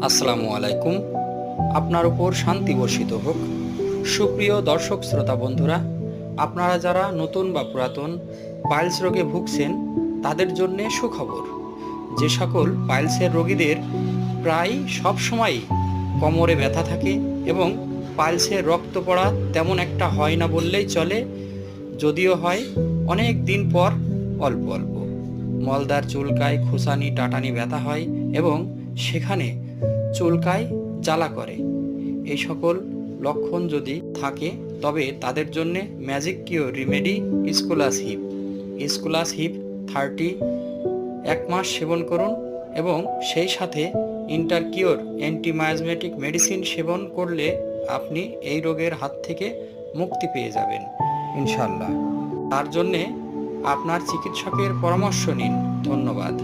আসসালামু আলাইকুম। আপনার উপর শান্তি বর্ষিত হোক। সুপ্রিয় দর্শক শ্রোতা বন্ধুরা, আপনারা যারা নতুন বা পুরাতন পাইলস রোগে ভুগছেন তাদের জন্য সুখবর। যে সকল পাইলসের রোগীদের প্রায় সব সময়ই কোমরে ব্যথা থাকে এবং পাইলসের রক্ত পড়া তেমন একটা হয় না বললেই চলে, যদিও হয় অনেক দিন পর অল্প অল্প মলদার চুলকায়, খুসানি টাটানি ব্যথা হয় এবং সেখানে চুলকায়, জ্বালা করে। এই সকল লক্ষণ যদি থাকে তবে তাদের জন্য ম্যাজিক কিওর রিমেডি স্কোলাস হিপ। স্কোলাস হিপ 30 এক মাস সেবন করুন এবং সেই সাথে ইন্টারকিওর অ্যান্টিমায়াজমেটিক মেডিসিন সেবন করলে আপনি এই রোগের হাত থেকে মুক্তি পেয়ে যাবেন ইনশাল্লাহ। তার জন্যে আপনার চিকিৎসকের পরামর্শ নিন। ধন্যবাদ।